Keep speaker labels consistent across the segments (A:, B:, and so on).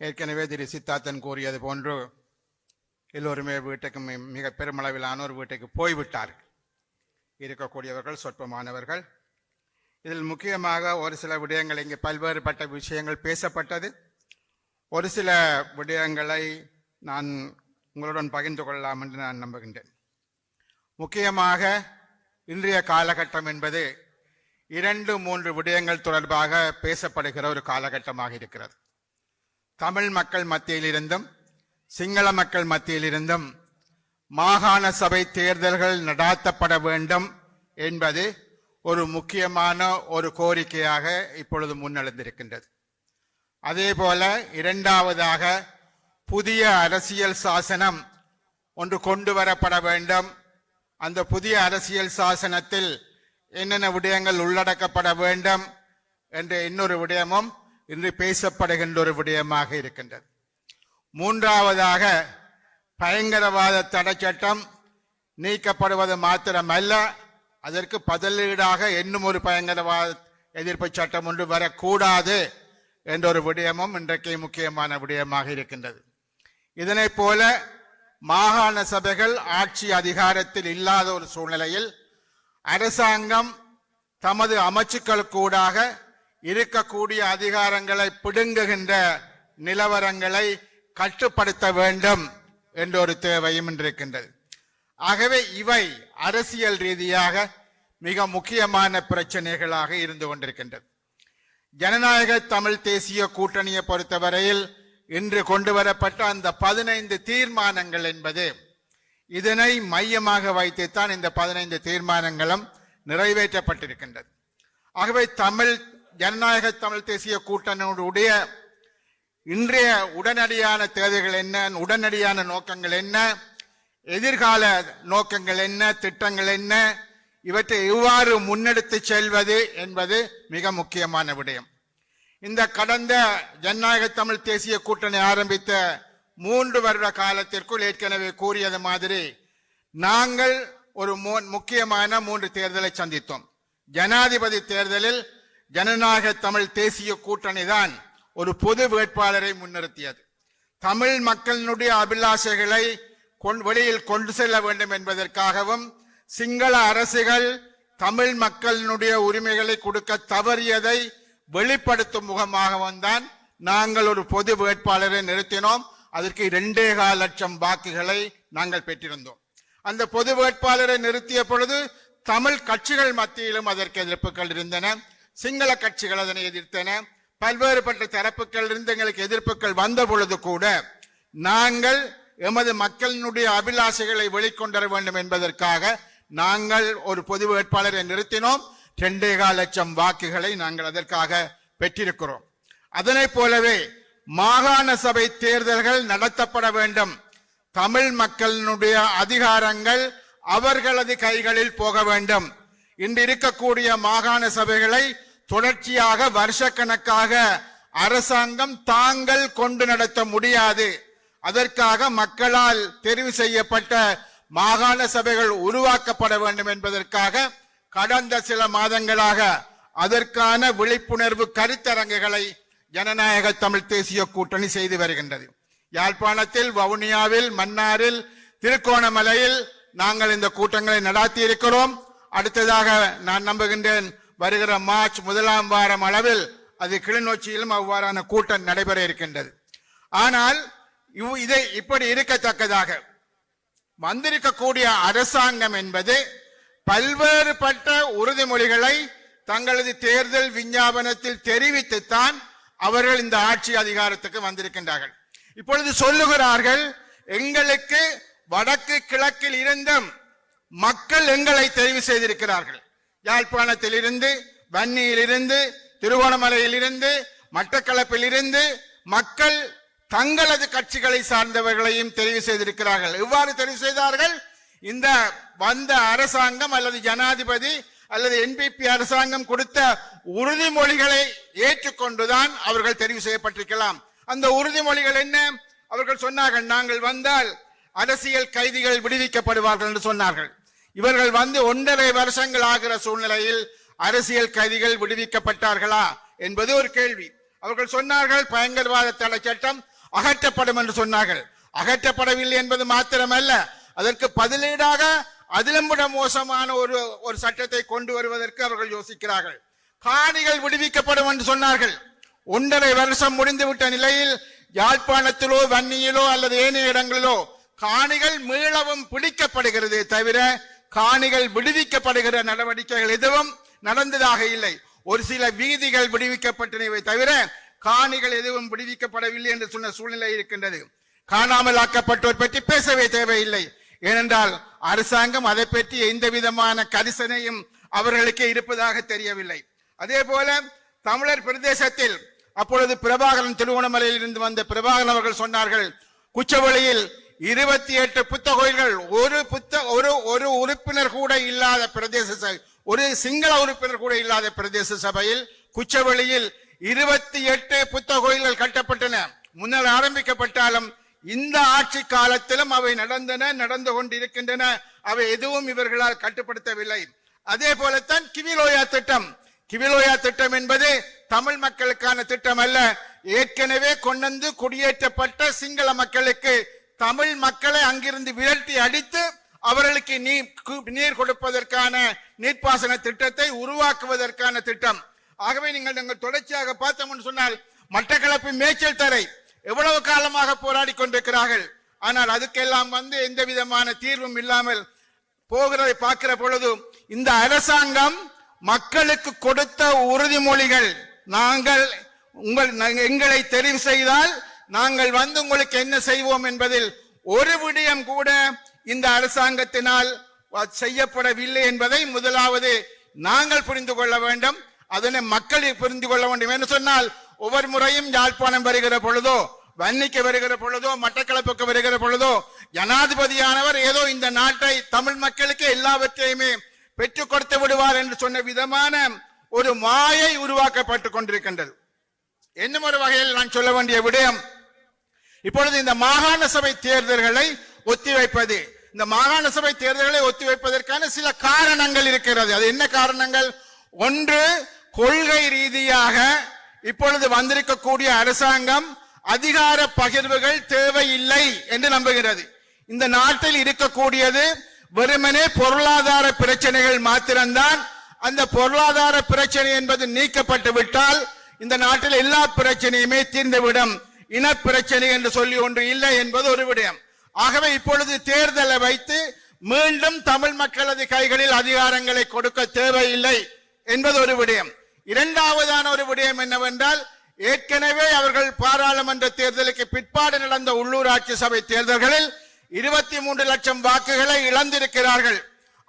A: ஏற்கனவே திரு சித்தார்த்தன் கூறியது போன்று எல்லோருமே வீட்டுக்கு மிக பெருமளவிலானோர் வீட்டுக்கு போய்விட்டார்கள். இருக்கக்கூடியவர்கள் சொற்பமானவர்கள். இதில் முக்கியமாக ஒரு சில விடயங்கள், இங்கே பல்வேறுபட்ட விஷயங்கள் பேசப்பட்டது. ஒரு சில விடயங்களை நான் உங்களுடன் பகிர்ந்து கொள்ளலாம் என்று நான் நம்புகின்றேன். முக்கியமாக இன்றைய காலகட்டம் என்பது 2-3 விடயங்கள் தொடர்பாக பேசப்படுகிற ஒரு காலகட்டமாக இருக்கிறது. தமிழ் மக்கள் மத்தியிலிருந்தும் சிங்கள மக்கள் மத்தியிலிருந்தும் மாகாண சபை தேர்தல்கள் நடாத்தப்பட வேண்டும் என்பது ஒரு முக்கியமான ஒரு கோரிக்கையாக இப்பொழுது முன்னெழுந்திருக்கின்றது. அதே போல இரண்டாவதாக புதிய அரசியல் சாசனம் ஒன்று கொண்டு வரப்பட வேண்டும். அந்த புதிய அரசியல் சாசனத்தில் என்னென்ன விடயங்கள் உள்ளடக்கப்பட வேண்டும் என்ற இன்னொரு விடயமும் இன்று பேசப்படுகின்ற ஒரு விடயமாக இருக்கின்றது. மூன்றாவதாக பயங்கரவாத தடை சட்டம் நீக்கப்படுவது மாத்திரமல்ல, அதற்கு பதிலீடாக இன்னும் ஒரு பயங்கரவாத எதிர்ப்பு சட்டம் ஒன்று வரக்கூடாது என்ற ஒரு விடயமும் இன்றைக்கு முக்கியமான விடயமாக இருக்கின்றது. இதனை போல மாகாண சபைகள் ஆட்சி அதிகாரத்தில் இல்லாத ஒரு சூழ்நிலையில் அரசாங்கம் தமது அமைச்சுக்களுக்கூடாக இருக்கக்கூடிய அதிகாரங்களை பிடுங்குகின்ற நிலவரங்களை கட்டுப்படுத்த வேண்டும் என்ற ஒரு தேவையும் இருக்கின்றது. ஆகவே இவை அரசியல் ரீதியாக மிக முக்கியமான பிரச்சனைகளாக இருந்து கொண்டிருக்கின்றது. ஜனநாயக தமிழ் தேசிய கூட்டணியை பொறுத்தவரையில் இன்று கொண்டு வரப்பட்ட அந்த 15 தீர்மானங்கள் என்பது இதனை மையமாக வைத்துத்தான் இந்த 15 தீர்மானங்களும் நிறைவேற்றப்பட்டிருக்கின்றது. ஆகவே ஜனநாயக தமிழ் தேசிய கூட்டணியுடைய இன்றைய உடனடியான தேவைகள் என்ன, உடனடியான நோக்கங்கள் என்ன, எதிர்கால நோக்கங்கள் என்ன, திட்டங்கள் என்ன, இவற்றை எவ்வாறு முன்னெடுத்து செல்வது என்பது மிக முக்கியமான விடயம். இந்த கடந்த ஜனநாயக தமிழ் தேசிய கூட்டணி ஆரம்பித்த 3 வருட காலத்திற்குள் ஏற்கனவே கூறியது மாதிரி நாங்கள் ஒரு முக்கியமான 3 தேர்தலை சந்தித்தோம். ஜனாதிபதி தேர்தலில் ஜனநாயக தமிழ் தேசிய கூட்டணி தான் ஒரு பொது வேட்பாளரை முன்னிறுத்தியது. தமிழ் மக்களினுடைய அபிலாஷைகளை வெளியில் கொண்டு செல்ல வேண்டும் என்பதற்காகவும் சிங்கள அரசுகள் தமிழ் மக்களினுடைய உரிமைகளை கொடுக்க தவறியதை வெளிப்படுத்தும் முகமாகவும் தான் நாங்கள் ஒரு பொது வேட்பாளரை நிறுத்தினோம். அதற்கு 2.25 லட்சம் வாக்குகளை நாங்கள் பெற்றிருந்தோம். அந்த பொது வேட்பாளரை நிறுத்திய பொழுது தமிழ் கட்சிகள் மத்தியிலும் அதற்கு எதிர்ப்புகள் இருந்தன. சிங்கள கட்சிகள் அதனை எதிர்த்தன. பல்வேறுபட்ட தரப்புகள் இருந்து எங்களுக்கு எதிர்ப்புகள் வந்த பொழுது கூட நாங்கள் எமது மக்களினுடைய அபிலாஷைகளை வெளிக்கொண்டு வர வேண்டும் என்பதற்காக நாங்கள் ஒரு பொது வேட்பாளரை நிறுத்தினோம். 2.25 லட்சம் வாக்குகளை நாங்கள் அதற்காக பெற்றிருக்கிறோம். அதனை போலவே மாகாண சபை தேர்தல்கள் நடத்தப்பட வேண்டும். தமிழ் மக்களினுடைய அதிகாரங்கள் அவர்களது கைகளில் போக வேண்டும். இன்று இருக்கக்கூடிய மாகாண சபைகளை தொடர்ச்சியாக வருஷக்கணக்காக அரசாங்கம் தாங்கள் கொண்டு நடத்த முடியாது. அதற்காக மக்களால் தெரிவு செய்யப்பட்ட மாகாண சபைகள் உருவாக்கப்பட வேண்டும் என்பதற்காக கடந்த சில மாதங்களாக அதற்கான விழிப்புணர்வு கருத்தரங்குகளை ஜனநாயக தமிழ் தேசிய கூட்டணி செய்து வருகின்றது. யாழ்ப்பாணத்தில், வவுனியாவில், மன்னாரில், திருகோணமலையில் நாங்கள் இந்த கூட்டங்களை நடாத்தி இருக்கிறோம். அடுத்ததாக நான் நம்புகின்றேன் வருகிற மார்ச் 1ஆம் வாரம் அளவில் அது கிளிநொச்சியிலும் அவ்வாறான கூட்டம் நடைபெற இருக்கின்றது. ஆனால் இதை இப்படி இருக்கத்தக்கதாக வந்திருக்கக்கூடிய அரசாங்கம் என்பது பல்வேறுபட்ட உறுதிமொழிகளை தங்களது தேர்தல் விஞ்ஞாபனத்தில் தெரிவித்துத்தான் அவர்கள் இந்த ஆட்சி அதிகாரத்துக்கு வந்திருக்கின்றார்கள். இப்பொழுது சொல்லுகிறார்கள், எங்களுக்கு வடக்கு கிழக்கில் இருந்தும் மக்கள் எங்களை தெரிவு செய்திருக்கிறார்கள். யாழ்ப்பாணத்தில் இருந்து, வன்னியில் இருந்து, திருகோணமலையில் இருந்து, மட்டக்களப்பில் இருந்து மக்கள் தங்களது கட்சிகளை சார்ந்தவர்களையும் தெரிவு செய்திருக்கிறார்கள். எவ்வாறு தெரிவு செய்தார்கள்? இந்த வந்த அரசாங்கம் அல்லது ஜனாதிபதி அல்லது NPP அரசாங்கம் கொடுத்த உறுதிமொழிகளை ஏற்றுக்கொண்டுதான் அவர்கள் தெரிவு செய்யப்பட்டிருக்கலாம். அந்த உறுதிமொழிகள் என்ன? அவர்கள் சொன்னார்கள், நாங்கள் வந்தால் அரசியல் கைதிகள் விடுவிக்கப்படுவார்கள் என்று சொன்னார்கள். இவர்கள் வந்து 1.5 வருஷங்கள் ஆகிற சூழ்நிலையில் அரசியல் கைதிகள் விடுவிக்கப்பட்டார்களா என்பது ஒரு கேள்வி. அவர்கள் சொன்னார்கள் பயங்கரவாத தடை சட்டம் அகற்றப்படும் என்று சொன்னார்கள். அகற்றப்படவில்லை என்பது மாத்திரமல்ல, அதற்கு பதிலீடாக அதிலும் விட மோசமான ஒரு சட்டத்தை கொண்டு வருவதற்கு அவர்கள் யோசிக்கிறார்கள். காணிகள் விடுவிக்கப்படும் என்று சொன்னார்கள். 1.5 வருஷம் முடிந்துவிட்ட நிலையில் யாழ்ப்பாணத்திலோ வன்னியிலோ அல்லது ஏனைய இடங்களிலோ காணிகள் மீளவும் பிடிக்கப்படுகிறதே தவிர காணிகள் விடுவிக்கப்படுகிற நடவடிக்கைகள் எதுவும் நடந்ததாக இல்லை. ஒரு சில வீதிகள் விடுவிக்கப்பட்டனவே தவிர காணிகள் எதுவும் விடுவிக்கப்படவில்லை என்று சொன்ன சூழ்நிலை இருக்கின்றது. காணாமல் ஆக்கப்பட்டோர் பற்றி பேசவே தேவையில்லை. ஏனென்றால் அரசாங்கம் அதை பற்றி எந்த விதமான கரிசனையும் அவர்களுக்கு இருப்பதாக தெரியவில்லை. அதே போல தமிழர் பிரதேசத்தில் அப்பொழுது பிரபாகரன் திருவோணமலையில் இருந்து வந்த பிரபாகரன் அவர்கள் சொன்னார்கள், குச்சவெளியில் 28 புத்த கோயில்கள், ஒரு உறுப்பினர் கூட இல்லாத பிரதேச சபை, ஒரு சிங்கள உறுப்பினர் கூட இல்லாத பிரதேச சபையில் குச்சவெளியில் 28 புத்த கோயில்கள் கட்டப்பட்டன. முன்னர் ஆரம்பிக்கப்பட்டாலும் இந்த ஆட்சி காலத்திலும் அவை நடந்து கொண்டிருக்கின்றன. அவை எதுவும் இவர்களால் கட்டுப்படுத்தவில்லை. அதே போலத்தான் கிவிலோயா திட்டம். கிவிலோயா திட்டம் என்பது தமிழ் மக்களுக்கான திட்டம் அல்ல. ஏற்கனவே கொண்டு குடியேற்றப்பட்ட சிங்கள மக்களுக்கு தமிழ் மக்களை அங்கிருந்து விரட்டி அடித்து அவர்களுக்கு நீர் கொடுப்பதற்கான நீர்ப்பாசன திட்டத்தை உருவாக்குவதற்கான திட்டம். ஆகவே நீங்கள் தொடர்ச்சியாக பார்த்தோம்னு சொன்னால் மட்டக்களப்பு மேய்ச்சல் தரை எவ்வளவு காலமாக போராடி கொண்டிருக்கிறார்கள். ஆனால் அதுக்கெல்லாம் எந்த விதமான தீர்வும் இல்லாமல் போகிறதை பார்க்கிற பொழுது இந்த அரசாங்கம் மக்களுக்கு கொடுத்த உறுதிமொழிகள், எங்களை தெரிவு செய்தால் நாங்கள் உங்களுக்கு என்ன செய்வோம் என்பதில் ஒரு விடயம் கூட இந்த அரசாங்கத்தினால் செய்யப்படவில்லை என்பதை முதலாவது நாங்கள் புரிந்து கொள்ள வேண்டும். அதனை மக்கள் புரிந்து கொள்ள வேண்டும் என்று சொன்னால் ஒவ்வொரு முறையும் யாழ்ப்பாணம் வருகிற பொழுதோ, வன்னிக்கு வருகிற பொழுதோ, மட்டக்களப்புக்கு வருகிற பொழுதோ ஜனாதிபதியானவர் ஏதோ இந்த நாட்டை தமிழ் மக்களுக்கு எல்லாவற்றையுமே பெற்றுக் கொடுத்து விடுவார் என்று சொன்ன விதமான ஒரு மாயை உருவாக்கப்பட்டுக் கொண்டிருக்கின்றது. இன்னும் ஒரு வகையில் நான் சொல்ல வேண்டிய விடயம், இப்பொழுது இந்த மாகாண சபை தேர்தல்களை ஒத்திவைப்பது. இந்த மாகாண சபை தேர்தல்களை ஒத்திவைப்பதற்கான சில காரணங்கள் இருக்கிறது. அது என்ன காரணங்கள்? ஒன்று, கொள்கை ரீதியாக இப்பொழுது வந்திருக்கக்கூடிய அரசாங்கம் அதிகார பகிர்வுகள் தேவையில்லை என்று நம்புகிறது. இந்த நாட்டில் இருக்கக்கூடியது வெறுமனே பொருளாதார பிரச்சனைகள் மாத்திரம்தான். அந்த பொருளாதார பிரச்சனை என்பது நீக்கப்பட்டு விட்டால் இந்த நாட்டில் எல்லா பிரச்சனையுமே தீர்ந்துவிடும். இன பிரச்சனை என்று சொல்லி ஒன்று இல்லை என்பது ஒரு விடயம். ஆகவே இப்பொழுது தேர்தலை வைத்து மீண்டும் தமிழ் மக்களது கைகளில் அதிகாரங்களை கொடுக்க தேவையில்லை என்பது ஒரு விடயம். இரண்டாவதான ஒரு விடயம் என்னவென்றால், ஏற்கனவே அவர்கள் பாராளுமன்ற தேர்தலுக்கு பிற்பாடு நடந்த உள்ளூராட்சி சபை தேர்தல்களில் 23 லட்சம் வாக்குகளை இழந்திருக்கிறார்கள்.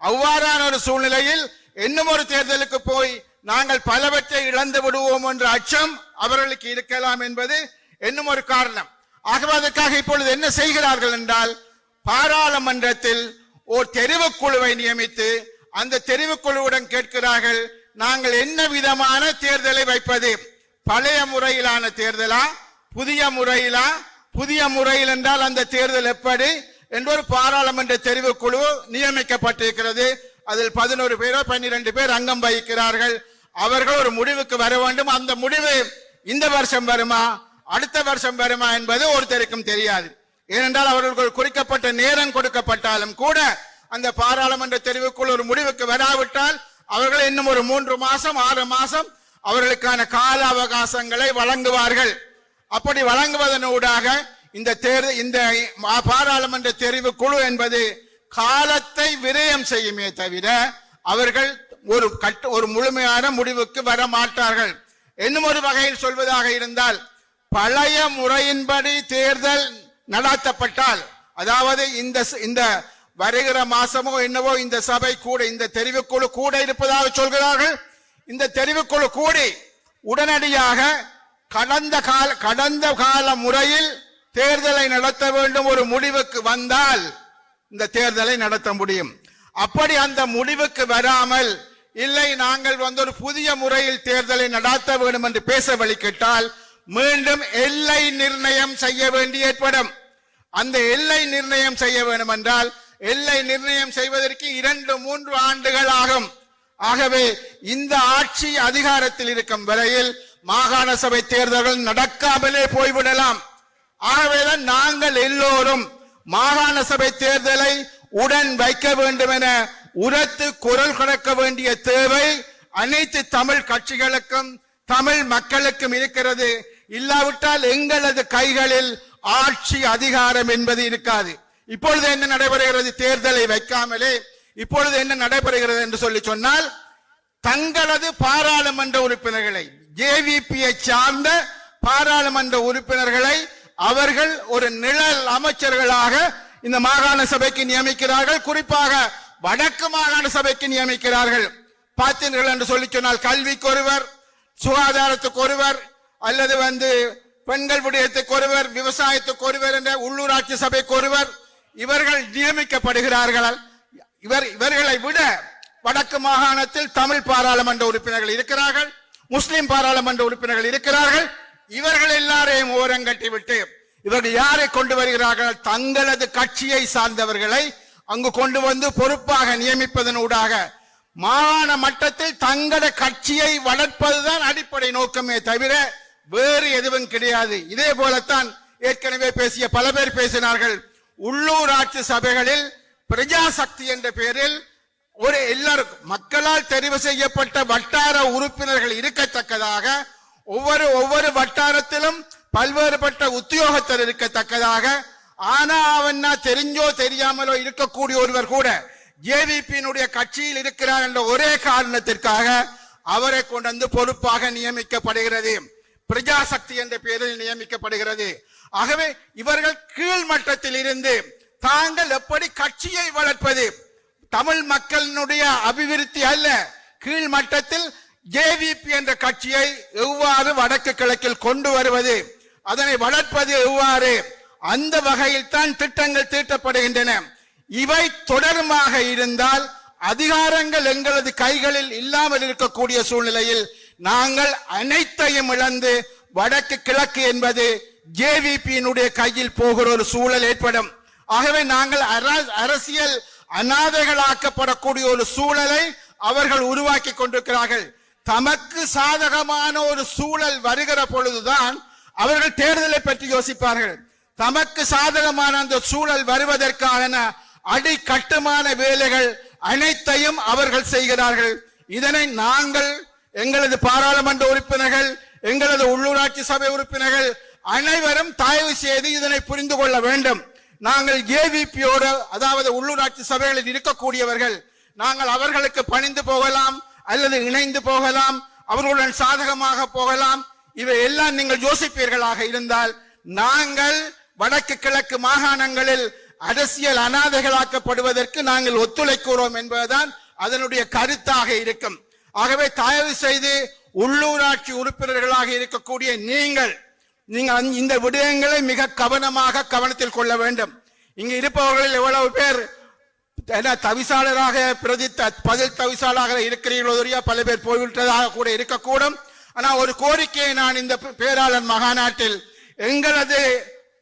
A: அவ்வாறான ஒரு சூழ்நிலையில் இன்னும் ஒரு தேர்தலுக்கு போய் நாங்கள் பலவற்றை இழந்து விடுவோம் என்ற அச்சம் அவர்களுக்கு இருக்கலாம் என்பது இன்னும் ஒரு காரணம். ஆகவே அதற்காக இப்பொழுது என்ன செய்கிறார்கள் என்றால், பாராளுமன்றத்தில் ஒரு தெரிவுக்குழுவை நியமித்து அந்த தெரிவுக்குழுவுடன் கேட்கிறார்கள், நாங்கள் என்ன விதமான தேர்தலை வைப்பது, பழைய முறையிலான தேர்தலா, புதிய முறையிலா, புதிய முறையில் என்றால் அந்த தேர்தல் எப்படி என்று ஒரு பாராளுமன்ற தெரிவுக்குழு நியமிக்கப்பட்டிருக்கிறது. அதில் 11 பேரோ 12 பேர் அங்கம் வகிக்கிறார்கள். அவர்கள் ஒரு முடிவுக்கு வர வேண்டும். அந்த முடிவு இந்த வருஷம் வருமா, அடுத்த வருஷம் வருமா என்பது ஒருத்தருக்கும் தெரியாது. ஏனென்றால் அவர்களுக்கு குறிக்கப்பட்ட நேரம் கொடுக்கப்பட்டாலும் கூட அந்த பாராளுமன்ற தெரிவுக்குழு ஒரு முடிவுக்கு வராவிட்டால் அவர்கள் இன்னும் ஒரு 3 மாசம் 6 மாசம் அவர்களுக்கான கால அவகாசங்களை வழங்குவார்கள். அப்படி வழங்குவதனூடாக இந்த பாராளுமன்ற தெரிவு குழு என்பது காலத்தை விரயம் செய்யுமே தவிர அவர்கள் ஒரு முழுமையான முடிவுக்கு வர மாட்டார்கள். இன்னும் ஒரு வகையில் சொல்வதாக இருந்தால், பழைய முறையின்படி தேர்தல் நடத்தப்பட்டால், அதாவது இந்த வருகிற மாசமோ என்னவோ இந்த சபை கூட, இந்த தெரிவுக்குழு கூட இருப்பதாக சொல்கிறார்கள். இந்த தெரிவுக்குழு கூடி உடனடியாக கடந்த கால முறையில் தேர்தலை நடத்த வேண்டும் ஒரு முடிவுக்கு வந்தால் இந்த தேர்தலை நடத்த முடியும். அப்படி அந்த முடிவுக்கு வராமல், இல்லை நாங்கள் ஒரு புதிய முறையில் தேர்தலை நடத்த வேண்டும் என்று பேச வழிகிட்டால் மீண்டும் எல்லை நிர்ணயம் செய்ய வேண்டி ஏற்படும். அந்த எல்லை நிர்ணயம் செய்ய வேண்டும் என்றால் எல்லை நிர்ணயம் செய்வதற்கு 2-3 ஆண்டுகள் ஆகும். ஆகவே இந்த ஆட்சி அதிகாரத்தில் இருக்கும் வரையில் மாகாண சபை தேர்தல்கள் நடக்காமலே போய்விடலாம். ஆகவேதான் நாங்கள் எல்லோரும் மாகாண சபை தேர்தலை உடன் வைக்க வேண்டும் என உரத்து குரல் கொடுக்க வேண்டிய தேவை அனைத்து தமிழ் கட்சிகளுக்கும் தமிழ் மக்களுக்கும் இருக்கிறது. இல்லாவிட்டால் எங்களது கைகளில் ஆட்சி அதிகாரம் என்பது இருக்காது. இப்பொழுது என்ன நடைபெறுகிறது? தேர்தலை வைக்காமலே இப்பொழுது என்ன நடைபெறுகிறது என்று சொல்லி சொன்னால், தங்களது பாராளுமன்ற உறுப்பினர்களை ஜேவிபியை சார்ந்த பாராளுமன்ற உறுப்பினர்களை அவர்கள் ஒரு நிழல் அமைச்சர்களாக இந்த மாகாண சபைக்கு நியமிக்கிறார்கள். குறிப்பாக வடக்கு மாகாண சபைக்கு நியமிக்கிறார்கள். பார்த்தீர்கள் என்று சொல்லி சொன்னால், கல்விக்கு ஒருவர், சுகாதாரத்துக்கு ஒருவர், அல்லது பெண்கள் விடயத்துக்கு ஒருவர், விவசாயத்துக்கு ஒருவர் என்ற உள்ளூராட்சி சபைக்கு ஒருவர், இவர்கள் நியமிக்கப்படுகிறார்கள். இவர்களை விட வடக்கு மாகாணத்தில் தமிழ் பாராளுமன்ற உறுப்பினர்கள் இருக்கிறார்கள், முஸ்லிம் பாராளுமன்ற உறுப்பினர்கள் இருக்கிறார்கள். இவர்கள் எல்லாரையும் ஓரங்கட்டி விட்டு இவர்கள் யாரை கொண்டு வருகிறார்கள்? தங்களது கட்சியை சார்ந்தவர்களை அங்கு கொண்டு வந்து பொறுப்பாக நியமிப்பதன் ஊடாக மாகாண மட்டத்தில் தங்கள கட்சியை வளர்ப்பதுதான் அடிப்படை நோக்கமே தவிர வேறு எதுவும் கிடையாது. இதே போலத்தான் ஏற்கனவே பேசிய பல பேர் பேசினார்கள். உள்ளூராட்சி சபைகளில் பிரஜா சக்தி என்ற பெயரில் ஒரு எல்லாருக்கும் மக்களால் தெரிவு செய்யப்பட்ட வட்டார உறுப்பினர்கள் இருக்கத்தக்கதாக, ஒவ்வொரு வட்டாரத்திலும் பல்வேறுபட்ட உத்தியோகத்தர் இருக்கத்தக்கதாக, ஆனா அவன்னா தெரிஞ்சோ தெரியாமலோ இருக்கக்கூடிய ஒருவர் கூட ஜேவிபியினுடைய கட்சியில் இருக்கிறார் என்ற ஒரே காரணத்திற்காக அவரை கொண்டு வந்து பொறுப்பாக நியமிக்கப்படுகிறது. பிரஜா சக்தி என்ற பெயரில் நியமிக்கப்படுகிறது. ஆகவே இவர்கள் கீழ் மட்டத்தில் இருந்து தாங்கள் எப்படி கட்சியை வளர்ப்பது, தமிழ் மக்களினுடைய அபிவிருத்தி அல்ல, கீழ் மட்டத்தில் ஜேவிபி என்ற கட்சியை எவ்வாறு வடக்கு கிழக்கில் கொண்டு வருவது, அதனை வளர்ப்பது எவ்வாறு, அந்த வகையில் தான் திட்டங்கள் தீட்டப்படுகின்றன. இவை தொடர்பாக இருந்தால் அதிகாரங்கள் எங்களது கைகளில் இல்லாமல் இருக்கக்கூடிய சூழ்நிலையில் நாங்கள் அனைத்தையும் இழந்து வடக்கு கிழக்கு என்பது ஜேவிபியினுடைய கையில் போகிற ஒரு சூழல் ஏற்படும். ஆகவே நாங்கள் அரசியல் அநாதைகளாக்கப்படக்கூடிய ஒரு சூழலை அவர்கள் உருவாக்கி கொண்டிருக்கிறார்கள். தமக்கு சாதகமான ஒரு சூழல் வருகிற பொழுதுதான் அவர்கள் தேர்தலை பற்றி யோசிப்பார்கள். தமக்கு சாதகமான அந்த சூழல் வருவதற்கான அடிக்கட்டுமான வேலைகள் அனைத்தையும் அவர்கள் செய்கிறார்கள். இதனை நாங்கள், எங்களது பாராளுமன்ற உறுப்பினர்கள், எங்களது உள்ளூராட்சி சபை உறுப்பினர்கள் அனைவரும் தயவு செய்து இதனை புரிந்து கொள்ள வேண்டும். நாங்கள் ஏவிபியோடு, அதாவது உள்ளூராட்சி சபைகளில் இருக்கக்கூடியவர்கள், நாங்கள் அவர்களுக்கு பணிந்து போகலாம் அல்லது இணைந்து போகலாம், அவர்களுடன் சாதகமாக போகலாம். இவை எல்லாம் நீங்கள் யோசிப்பீர்களாக இருந்தால் நாங்கள் வடக்கு கிழக்கு மாகாணங்களில் அரசியல் அநாதைகளாக்கப்படுவதற்கு நாங்கள் ஒத்துழைக்கிறோம் என்பதுதான் அதனுடைய கருத்தாக இருக்கும். ஆகவே தயவு செய்து உள்ளூராட்சி உறுப்பினர்களாக இருக்கக்கூடிய நீங்கள் இந்த விடயங்களை மிக கவனமாக கவனத்தில் கொள்ள வேண்டும். இங்கு இருப்பவர்களில் எவ்வளவு பேர் தவிசாளராக பதில் தவிசாளராக இருக்கிறீர்களோ, பல பேர் போய்விட்டதாக கூட இருக்கக்கூடும். ஆனால் ஒரு கோரிக்கையை நான் இந்த பேராளர் மகாநாட்டில் எங்களது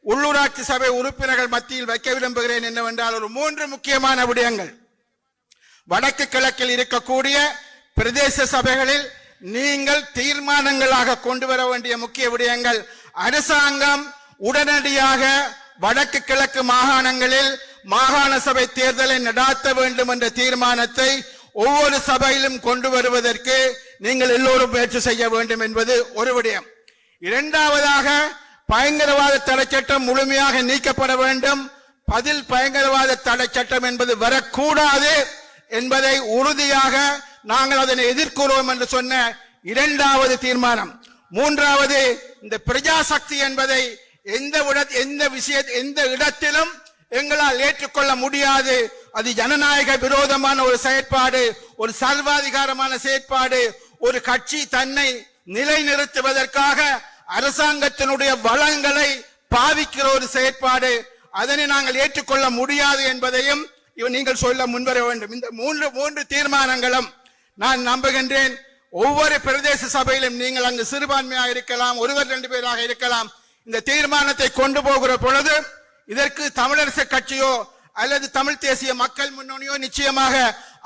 A: உள்ளூராட்சி சபை உறுப்பினர்கள் மத்தியில் வைக்க விரும்புகிறேன். என்னவென்றால், ஒரு 3 முக்கியமான விடயங்கள். வடக்கு கிழக்கில் இருக்கக்கூடிய பிரதேச சபைகளில் நீங்கள் தீர்மானங்களாக கொண்டு வர வேண்டிய முக்கிய விடயங்கள், அரசாங்கம் உடனடியாக வடக்கு கிழக்கு மாகாணங்களில் மாகாண சபை தேர்தலை நடாத்த வேண்டும் என்ற தீர்மானத்தை ஒவ்வொரு சபையிலும் கொண்டு வருவதற்கு நீங்கள் எல்லோரும் முயற்சி செய்ய வேண்டும் என்பது ஒரு விடயம். இரண்டாவதாக, பயங்கரவாத தடை சட்டம் முழுமையாக நீக்கப்பட வேண்டும். பதில் பயங்கரவாத தடை சட்டம் என்பது வரக்கூடாது என்பதை உறுதியாக நாங்கள் அதனை எதிர்க்கிறோம் என்று சொன்ன இரண்டாவது தீர்மானம். மூன்றாவது, இந்த பிரஜா சக்தி என்பதை எந்த இடத்திலும் எங்களால் ஏற்றுக்கொள்ள முடியாது. அது ஜனநாயக விரோதமான ஒரு செயற்பாடு, ஒரு சர்வாதிகாரமான செயற்பாடு. ஒரு கட்சி தன்னை நிலைநிறுத்துவதற்காக அரசாங்கத்தினுடைய வளங்களை பாவிக்கிற ஒரு செயற்பாடு. அதனை நாங்கள் ஏற்றுக்கொள்ள முடியாது என்பதையும் நீங்கள் சொல்ல முன்வர வேண்டும். இந்த மூன்று தீர்மானங்களும் நான் நம்புகின்றேன் ஒவ்வொரு பிரதேச சபையிலும் நீங்கள் அங்கு சிறுபான்மையாக இருக்கலாம், ஒருவர் 2 பேராக இருக்கலாம், இந்த தீர்மானத்தை கொண்டு போகிற பொழுது இதற்கு தமிழரசு கட்சியோ அல்லது தமிழ் தேசிய மக்கள் முன்னணியோ நிச்சயமாக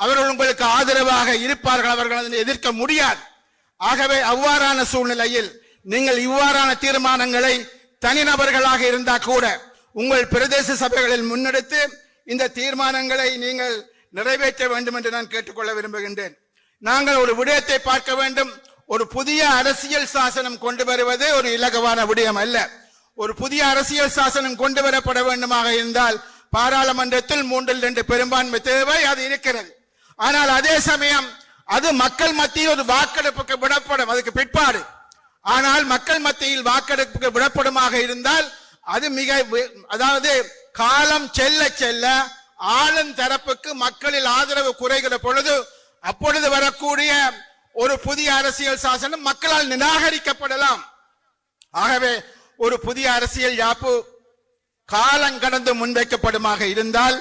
A: அவர்கள் உங்களுக்கு ஆதரவாக இருப்பார்கள். அவர்கள் அதனை எதிர்க்க முடியாது. ஆகவே அவ்வாறான சூழ்நிலையில் நீங்கள் இவ்வாறான தீர்மானங்களை தனிநபர்களாக இருந்தா கூட உங்கள் பிரதேச சபைகளில் முன்னெடுத்து இந்த தீர்மானங்களை நீங்கள் நிறைவேற்ற வேண்டும் என்று நான் கேட்டுக்கொள்ள விரும்புகின்றேன். நாங்கள் ஒரு விடயத்தை பார்க்க வேண்டும். ஒரு புதிய அரசியல் சாசனம் கொண்டு வருவது ஒரு இலகுவான விடயம் அல்ல. ஒரு புதிய அரசியல் சாசனம் கொண்டு வரப்பட வேண்டுமாக இருந்தால் பாராளுமன்றத்தில் 3/2 பெரும்பான்மை தேவை, அது இருக்கிறது. ஆனால் அதே சமயம் அது மக்கள் மத்தியில் ஒரு வாக்கெடுப்புக்கு விடப்படும், அதுக்கு பிற்பாடு. ஆனால் மக்கள் மத்தியில் வாக்கெடுப்புக்கு விடப்படுமாக இருந்தால் அது அதாவது காலம் செல்ல செல்ல ஆளும் தரப்புக்கு மக்களில் ஆதரவு குறைகிற பொழுது அப்பொழுது வரக்கூடிய ஒரு புதிய அரசியல் சாசனம் மக்களால் நிராகரிக்கப்படலாம். ஆகவே ஒரு புதிய அரசியல் யாப்பு காலம் கடந்து முன்வைக்கப்படுமாக இருந்தால்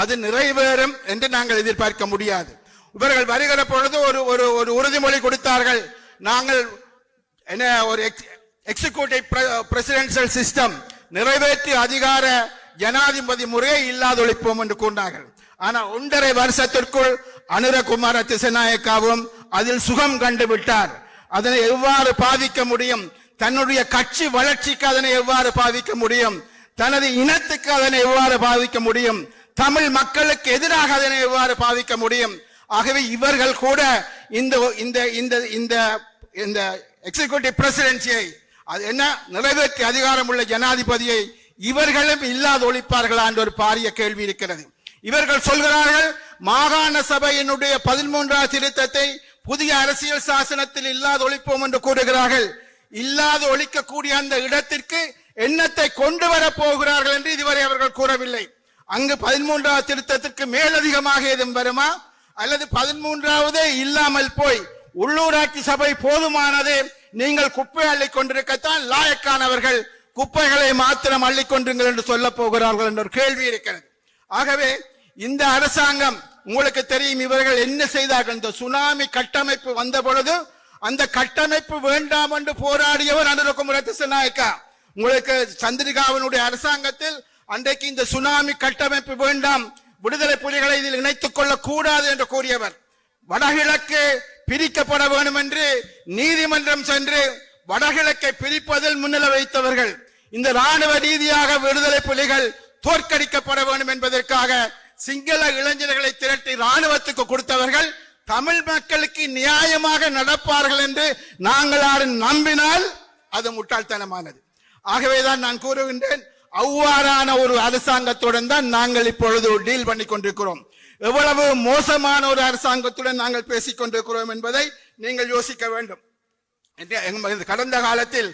A: அது நிறைவேறும் என்று நாங்கள் எதிர்பார்க்க முடியாது. இவர்கள் வருகிற பொழுது ஒரு உறுதிமொழி கொடுத்தார்கள். நாங்கள் என்ன ஒரு எக்ஸிகியூட்டிவ் பிரசிடென்சியல் சிஸ்டம் நிறைவேற்றி அதிகார ஜனாதிபதி முறையை இல்லாதொழிப்போம் என்று கூறினார்கள். ஆனால் 1.5 வருஷத்திற்குள் அனுரகுமார திசநாயக்காவும் அதில் சுகம் கண்டு விட்டார். அதனை எவ்வாறு பாதிக்க முடியும், தன்னுடைய கட்சி வளர்ச்சிக்கு அதனை எவ்வாறு பாதிக்க முடியும், தனது இனத்துக்கு அதனை எவ்வாறு பாதிக்க முடியும், தமிழ் மக்களுக்கு எதிராக அதனை எவ்வாறு பாதிக்க முடியும். ஆகவே இவர்கள் கூட இந்த எக்ஸிகியூட்டிவ் பிரசிடென்சியை அது என்ன நிறைவேற்றி அதிகாரம் உள்ள ஜனாதிபதியை இவர்களும் இல்லாத ஒழிப்பார்களா என்ற ஒரு பாரிய கேள்வி இருக்கிறது. இவர்கள் சொல்கிறார்கள் மாகாண சபையினுடைய 13ஆம் திருத்தத்தை புதிய அரசியல் சாசனத்தில் இல்லாத ஒழிப்போம் என்று கூறுகிறார்கள். இல்லாத ஒழிக்கக்கூடிய அந்த இடத்திற்கு எண்ணத்தை கொண்டு வர போகிறார்கள் என்று இதுவரை அவர்கள் கூறவில்லை. அங்கு 13ஆம் திருத்தத்திற்கு மேலதிகமாக எதுவும் வருமா, அல்லது 13ஆவதே இல்லாமல் போய் உள்ளூராட்சி சபை போதுமானதே, நீங்கள் குப்பை அள்ளி கொண்டிருக்கத்தான் லாயக்கானவர்கள் குப்பைகளை மாத்திரம் அள்ளிக்கொண்டிருங்கள் என்று சொல்ல போகிறார்கள் என்ற ஒரு கேள்வி இருக்கிறது. ஆகவே இந்த அரசாங்கம் உங்களுக்கு தெரியும் இவர்கள் என்ன செய்தார்கள். இந்த சுனாமி கட்டமைப்பு வந்த பொழுது அந்த கட்டமைப்பு வேண்டாம் என்று போராடியவர் அனுரகுமார திசநாயக்கா. உங்களுக்கு சந்திரிகாவினுடைய அரசாங்கத்தில் அன்றைக்கு இந்த சுனாமி கட்டமைப்பு வேண்டாம், விடுதலை புலிகளை இதில் இணைத்துக் கொள்ள கூடாது என்று கூறியவர். வடகிழக்கு பிரிக்கப்பட வேண்டும் என்று நீதிமன்றம் சென்று வடகிழக்கை பிரிப்பதில் முன்னிலை வைத்தவர்கள். இந்த ராணுவ ரீதியாக விடுதலை புலிகள் தோற்கடிக்கப்பட வேண்டும் என்பதற்காக சிங்கள இளைஞர்களை திரட்டி ராணுவத்துக்கு கொடுத்தவர்கள் தமிழ் மக்களுக்கு நியாயமாக நடப்பார்கள் என்று நாங்கள் யாரும் நம்பினால் அது முட்டாள்தனமானது. ஆகவேதான் நான் கூறுகின்றேன், அவ்வாறான ஒரு அரசாங்கத்துடன் தான் நாங்கள் இப்பொழுது டீல் பண்ணி கொண்டிருக்கிறோம். எவ்வளவு மோசமான ஒரு அரசாங்கத்துடன் நாங்கள் பேசிக் கொண்டிருக்கிறோம் என்பதை நீங்கள் யோசிக்க வேண்டும். கடந்த காலத்தில்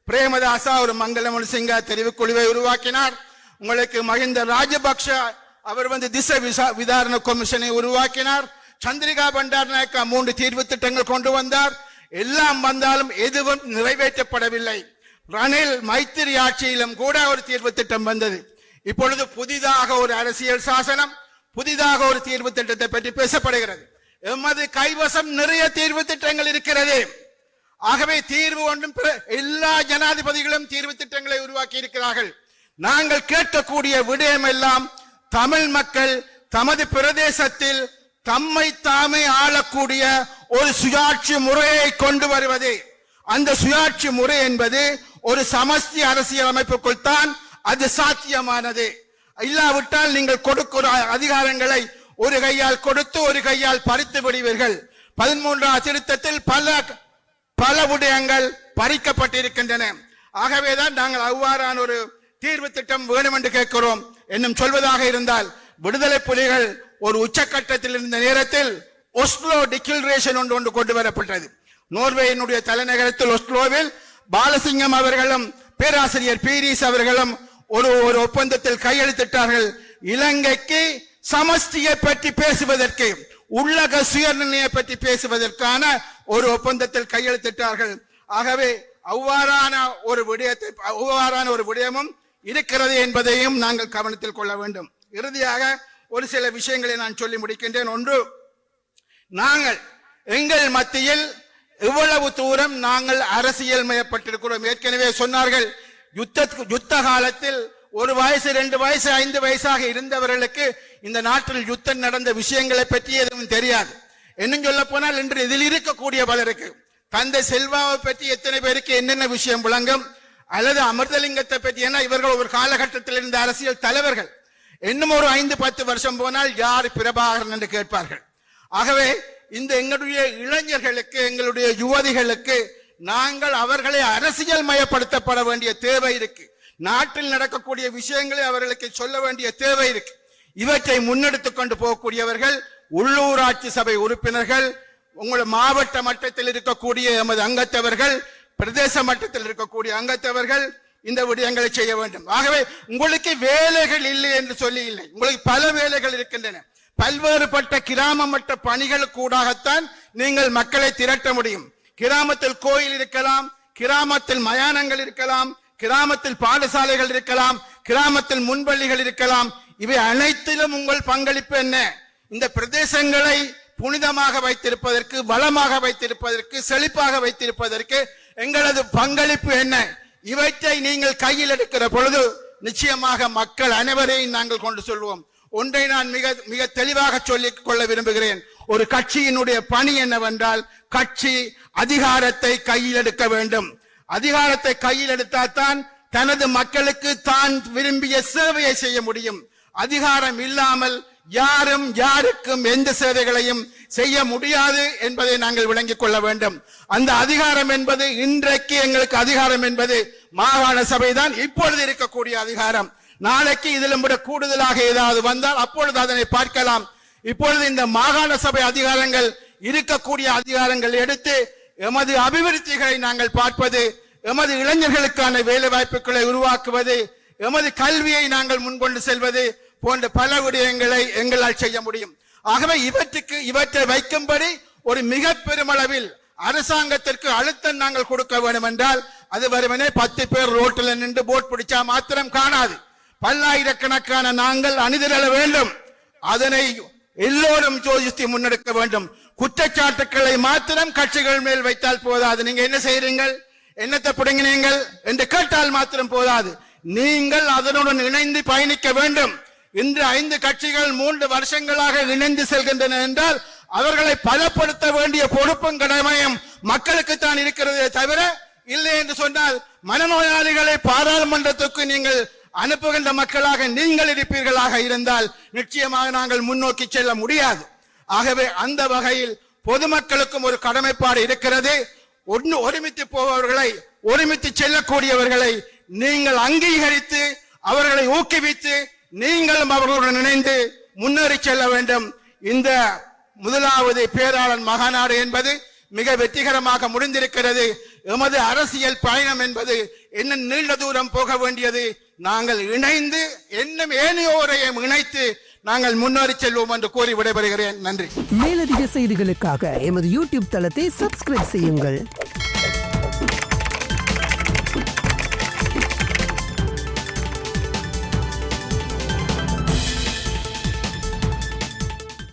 A: பிரேமதாசா ஒரு மங்களமுனி சிங்கா தெரிவுக்குழுவை உருவாக்கினார். உங்களுக்கு மஹிந்த ராஜபக்ஷ அவர் திசை விசாரணை கமிஷனை உருவாக்கினார். சந்திரிகா பண்டாரநாயக்கா 3 தீர்வு திட்டங்கள் கொண்டு வந்தார். எல்லாம் வந்தாலும் எதுவும் நிறைவேற்றப்படவில்லை. ரணில் மைத்திரி ஆட்சியிலும் கூட ஒரு தீர்வு திட்டம் வந்தது. இப்பொழுது புதிதாக ஒரு அரசியல் சாசனம், புதிதாக ஒரு தீர்வு திட்டத்தை பற்றி பேசப்படுகிறது. எமது கைவசம் நிறைய தீர்வு திட்டங்கள் இருக்கிறது. ஆகவே தீர்வு ஒன்றும் எல்லா ஜனாதிபதிகளும் தீர்வு திட்டங்களை உருவாக்கி இருக்கிறார்கள். நாங்கள் கேட்கக்கூடிய விடயம் எல்லாம் தமிழ் மக்கள் தமது பிரதேசத்தில் தம்மை தாமே ஆளக்கூடிய ஒரு சுயாட்சி முறையை கொண்டு வருவது. அந்த சுயாட்சி முறை என்பது ஒரு சமஷ்டி அரசியல் அமைப்புக்குள் தான் அது சாத்தியமானது. இல்லாவிட்டால் நீங்கள் கொடுக்கிற அதிகாரங்களை ஒரு கையால் கொடுத்து ஒரு கையால் பறித்து விடுவீர்கள். 13ஆம் திருத்தத்தில் பல விடயங்கள் பறிக்கப்பட்டிருக்கின்றன. ஆகவேதான் நாங்கள் அவ்வாறான ஒரு தீர்வு திட்டம் வேணும் என்று கேட்கிறோம். என்னும் சொல்வதாக இருந்தால் விடுதலை புலிகள் ஒரு உச்சக்கட்டத்தில் இருந்த நேரத்தில் ஒஸ்லோ டிக்ளரேஷன் ஒன்று கொண்டு வரப்பட்டது. நோர்வேயினுடைய தலைநகரத்தில் ஒஸ்லோவில் பாலசிங்கம் அவர்களும் பேராசிரியர் பீரிஸ் அவர்களும் ஒரு ஒப்பந்தத்தில் கையெழுத்திட்டார்கள். இலங்கைக்கு சமஷ்டியை பற்றி பேசுவதற்கு, உள்ளக சுயநிர்ணய பற்றி பேசுவதற்கான ஒரு ஒப்பந்தத்தில் கையெழுத்திட்டார்கள். ஆகவே அவ்வாறான ஒரு விடயமும் இருக்கிறது என்பதையும் நாங்கள் கவனத்தில் கொள்ள வேண்டும். இறுதியாக ஒரு சில விஷயங்களை நான் சொல்லி முடிக்கின்றேன். ஒன்று, நாங்கள் எங்கள் மத்தியில் இவ்வளவு தூரம் நாங்கள் அரசியல் மயப்பட்டிருக்கிறோம். ஏற்கனவே சொன்னார்கள், யுத்த காலத்தில் 1 வயசு 2 வயசு 5 வயசாக இருந்தவர்களுக்கு இந்த நாட்டில் யுத்தம் நடந்த விஷயங்களை பற்றி எதுவும் தெரியாது. இன்னும் சொல்ல போனால் இன்று இதில் இருக்கக்கூடிய பலருக்கு தந்தை செல்வாவை பற்றி எத்தனை பேருக்கு என்னென்ன விஷயம் விளங்கும், அல்லது அமிர்தலிங்கத்தை பற்றி, ஏன்னா இவர்கள் ஒரு காலகட்டத்தில் இருந்த அரசியல் தலைவர்கள். இன்னும் ஒரு 5-10 வருஷம் போனால் யார் பிரபாகரன் என்று கேட்பார்கள். ஆகவே இந்த எங்களுடைய இளைஞர்களுக்கு, எங்களுடைய யுவதிகளுக்கு நாங்கள் அவர்களை அரசியல் மயப்படுத்தப்பட வேண்டிய தேவை இருக்கு. நாட்டில் நடக்கக்கூடிய விஷயங்களை அவர்களுக்கு சொல்ல வேண்டிய தேவை இருக்கு. இவற்றை முன்னெடுத்துக் கொண்டு போகக்கூடியவர்கள் உள்ளூராட்சி சபை உறுப்பினர்கள், உங்களுடைய மாவட்ட மட்டத்தில் இருக்கக்கூடிய எமது அங்கத்தவர்கள், பிரதேச மட்டத்தில் இருக்கக்கூடிய அங்கத்தவர்கள் இந்த விடயங்களை செய்ய வேண்டும். ஆகவே உங்களுக்கு வேலைகள் இல்லை என்று சொல்லி இல்லை, உங்களுக்கு பல வேலைகள் இருக்கின்றன. பல்வேறுபட்ட கிராம மட்ட பணிகளுக்கூடாகத்தான் நீங்கள் மக்களை திரட்ட முடியும். கிராமத்தில் கோயில் இருக்கலாம், கிராமத்தில் மயானங்கள் இருக்கலாம், கிராமத்தில் பாடசாலைகள் இருக்கலாம், கிராமத்தில் முன்பள்ளிகள் இருக்கலாம். இவை அனைத்திலும் உங்கள் பங்களிப்பு என்ன? இந்த பிரதேசங்களை புனிதமாக வைத்திருப்பதற்கு, வளமாக வைத்திருப்பதற்கு, செழிப்பாக வைத்திருப்பதற்கு எங்களது பங்களிப்பு என்ன? இவற்றை நீங்கள் கையில் எடுக்கிற பொழுது நிச்சயமாக மக்கள் அனைவரையும் நாங்கள் கொண்டு சொல்வோம். ஒன்றை நான் மிக மிக தெளிவாக சொல்லிக் கொள்ள விரும்புகிறேன். ஒரு கட்சியினுடைய பணி என்னவென்றால், கட்சி அதிகாரத்தை கையில் எடுக்க வேண்டும். அதிகாரத்தை கையில் எடுத்தால்தான் தனது மக்களுக்கு தான் விரும்பிய சேவையை செய்ய முடியும். அதிகாரம் இல்லாமல் யாரும் யாருக்கும் எந்த சேவைகளையும் செய்ய முடியாது என்பதை நாங்கள் விளங்கிக் கொள்ள வேண்டும். அந்த அதிகாரம் என்பது, இன்றைக்கு எங்களுக்கு அதிகாரம் என்பது மாகாண சபைதான் இப்பொழுது இருக்கக்கூடிய அதிகாரம். நாளைக்கு இதிலும் விட கூடுதலாக ஏதாவது வந்தால் அப்பொழுது அதனை பார்க்கலாம். இப்பொழுது இந்த மாகாண சபை அதிகாரங்கள், இருக்கக்கூடிய அதிகாரங்கள் எடுத்து எமது அபிவிருத்திகளை நாங்கள் பார்ப்பது, எமது இளைஞர்களுக்கான வேலை வாய்ப்புகளை உருவாக்குவது, எமது கல்வியை நாங்கள் முன்கொண்டு செல்வது போன்ற பல விடயங்களை எங்களால் செய்ய முடியும். ஆகவே இவற்றை வைக்கும்படி ஒரு மிக பெருமளவில் அரசாங்கத்திற்கு அழுத்தம் நாங்கள் கொடுக்க வேண்டும் என்றால், அது வெறுமனே 10 பேர் ரோட்டில் நின்று போட் பிடிச்சா மாத்திரம் காணாது. பல்லாயிரக்கணக்கான நாங்கள் அணிதிரள வேண்டும். அதனை எல்லோரும் யோசித்து முன்னெடுக்க வேண்டும். குற்றச்சாட்டுக்களை மாத்திரம் கட்சிகள் மேல் வைத்தால் போதாது. நீங்க என்ன செய்றீங்கள், என்னத்தை பிடுங்கினீங்கள் என்று கேட்டால் மாத்திரம் போதாது. நீங்கள் அதனுடன் இணைந்து பயணிக்க வேண்டும். இன்று 5 கட்சிகள் 3 வருஷங்களாக இணைந்து செல்கின்றன என்றால் அவர்களை பலப்படுத்த வேண்டிய பொறுப்பும் கடமையும் மக்களுக்கு தான் இருக்கிறதே தவிர, இல்லை என்று சொன்னால் மனநோயாளிகளை பாராளுமன்றத்துக்கு நீங்கள் அனுப்புகின்ற மக்களாக நீங்கள் இருப்பீர்களாக இருந்தால் நிச்சயமாக நாங்கள் முன்னோக்கி செல்ல முடியாது. ஆகவே அந்த வகையில் பொதுமக்களுக்கும் ஒரு கடமைப்பாடு இருக்கிறது. ஒருமித்து போபவர்களை, ஒருமித்து செல்லக்கூடியவர்களை நீங்கள் அங்கீகரித்து அவர்களை ஊக்குவித்து நீங்களும் அவர்களுடன் இணைந்து முன்னேறி செல்ல வேண்டும். இந்த முதலாவது பேராளன் மகாநாடு என்பது மிக வெற்றிகரமாக முடிந்திருக்கிறது. எமது அரசியல் பயணம் என்பது இன்னும் நீண்ட தூரம் போக வேண்டியது. நாங்கள் இணைந்து இன்னும் ஏனையோரையும் இணைத்து நாங்கள் முன்னேறி செல்வோம் என்று கூறி விடைபெறுகிறேன். நன்றி.
B: மேலதிக செய்திகளுக்காக எமது யூடியூப் தளத்தை சப்ஸ்கிரைப் செய்யுங்கள்.